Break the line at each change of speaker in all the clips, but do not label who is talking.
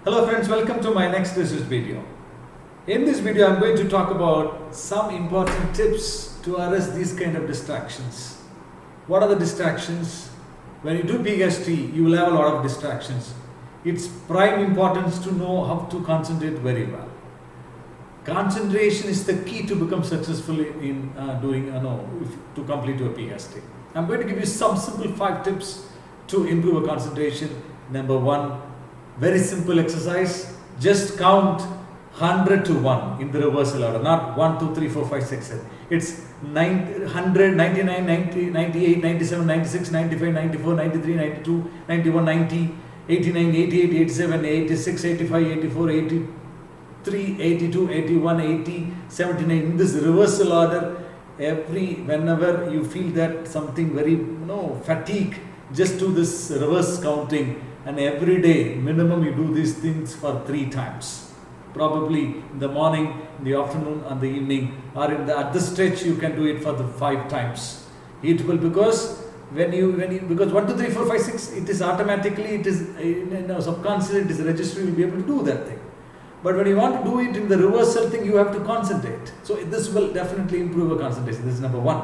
Hello friends, welcome to my next research video. In this video, I'm going to talk about some important tips to arrest these kind of distractions. What are the distractions? When you do PhD, you will have a lot of distractions. It's prime importance to know how to concentrate very well. Concentration is the key to become successful in to complete your PhD. I'm going to give you some simple 5 tips to improve your concentration. Number 1, very simple exercise. Just count 100 to 1 in the reversal order, not 1, 2, 3, 4, 5, 6, 7. It's 100, 99, 90, 98, 97, 96, 95, 94, 93, 92, 91, 90, 89, 88, 87, 86, 85, 84, 83, 82, 81, 80, 79. In this reversal order, whenever you feel that something very fatigue, just do this reverse counting, and every day minimum you do these things for 3 times. Probably in the morning, in the afternoon, and the evening, or at the stretch you can do it for the 5 times. It will, because because 1, 2, 3, 4, 5, 6, it is automatically, it is subconsciously, it is registered, you will be able to do that thing. But when you want to do it in the reversal thing, you have to concentrate. So this will definitely improve your concentration. This is number 1.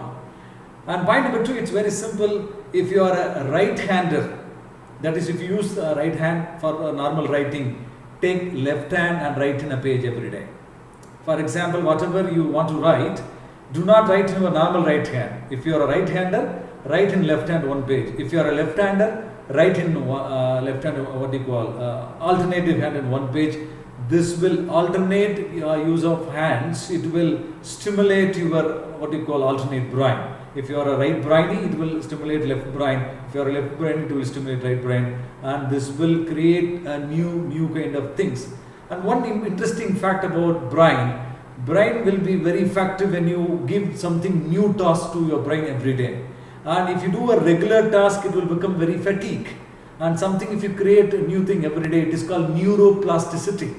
And point number 2, it's very simple. If you are a right-hander, that is, if you use the right hand for normal writing, take left hand and write in a page every day. For example, whatever you want to write, do not write in your normal right hand. If you are a right-hander, write in left hand 1 page. If you are a left-hander, write in left hand, alternative hand in 1 page. This will alternate use of hands. It will stimulate your alternate brain. If you are a right brainy, it will stimulate left brain. If you are a left brain, it will stimulate right brain. And this will create a new kind of things. And one interesting fact about brain will be very effective when you give something new task to your brain every day. And if you do a regular task, it will become very fatigue. And something, if you create a new thing every day, it is called neuroplasticity.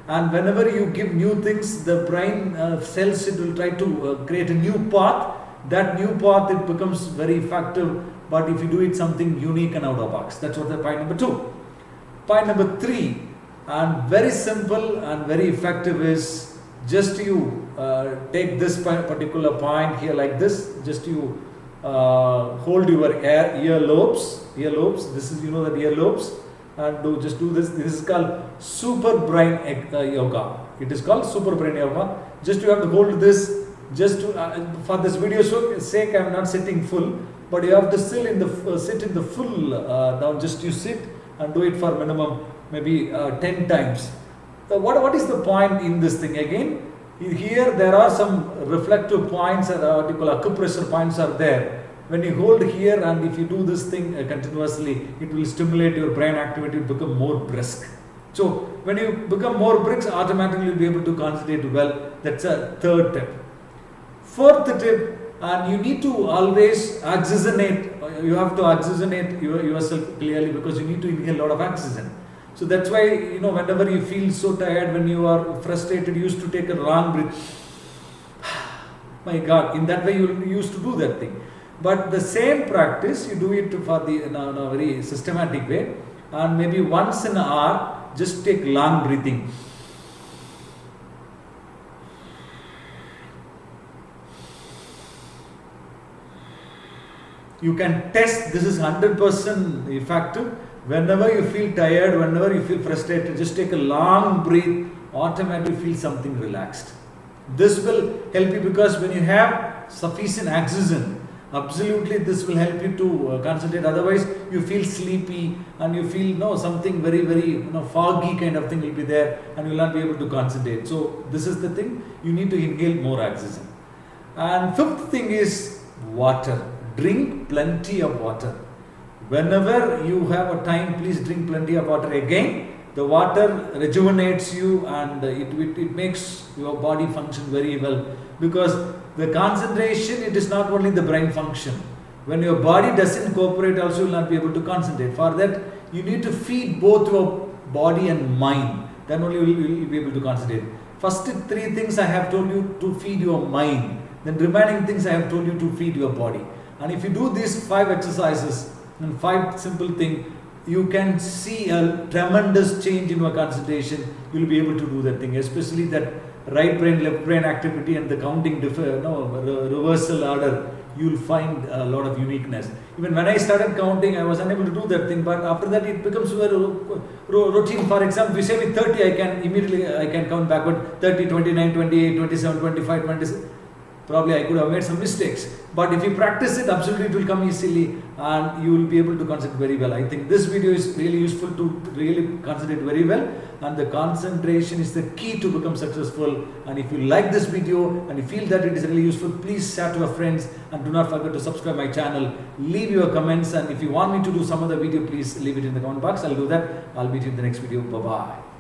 And whenever you give new things, the brain cells, it will try to create a new path. That new path, it becomes very effective. But if you do it something unique and out of box, that's what the point number 2. Point number 3, and very simple and very effective, is just you take this particular point here like this. Just you hold your earlobes. This is, that earlobes. And just do this. This is called super brain yoga. It is called super brain yoga. Just you have to hold this. Just to, for this video's sake, I am not sitting full, but you have to sit in the full down. Just you sit and do it for minimum maybe 10 times. What is the point in this thing? Again, here there are some reflective points, acupressure points are there. When you hold here, and if you do this thing continuously, it will stimulate your brain activity to become more brisk. So when you become more brisk, automatically you'll be able to concentrate well. That's a 3rd tip. 4th tip, and you need to always oxygenate. You have to oxygenate yourself clearly, because you need to inhale a lot of oxygen. So that's why, whenever you feel so tired, when you are frustrated, you used to take a long breath. My God, in that way you used to do that thing. But the same practice, you do it for in a very systematic way, and maybe once in an hour, just take long breathing. You can test, this is 100% effective. Whenever you feel tired, whenever you feel frustrated, just take a long breath, automatically feel something relaxed. This will help you, because when you have sufficient oxygen, absolutely this will help you to concentrate. Otherwise, you feel sleepy and you feel something very, very foggy kind of thing will be there, and you will not be able to concentrate. So this is the thing, you need to inhale more oxygen. And 5th thing is water. Drink plenty of water. Whenever you have a time, please drink plenty of water. Again, the water rejuvenates you, and it makes your body function very well, because the concentration, it is not only the brain function. When your body doesn't cooperate, also you will not be able to concentrate. For that, you need to feed both your body and mind. Then only you will be able to concentrate. First 3 things I have told you to feed your mind. Then remaining things I have told you to feed your body. And if you do these 5 exercises and 5 simple things, you can see a tremendous change in your concentration. You'll be able to do that thing, especially that right brain, left brain activity and the counting reversal order. You'll find a lot of uniqueness. Even when I started counting, I was unable to do that thing, but after that it becomes very routine. For example, if you say me 30, I can count backward 30, 29, 28, 27, 25, 26. Probably I could have made some mistakes, but if you practice it, absolutely it will come easily and you will be able to concentrate very well. I think this video is really useful to really concentrate very well, and the concentration is the key to become successful. And if you like this video and you feel that it is really useful, please share to your friends and do not forget to subscribe my channel. Leave your comments, and if you want me to do some other video, please leave it in the comment box. I'll do that. I'll meet you in the next video. Bye bye.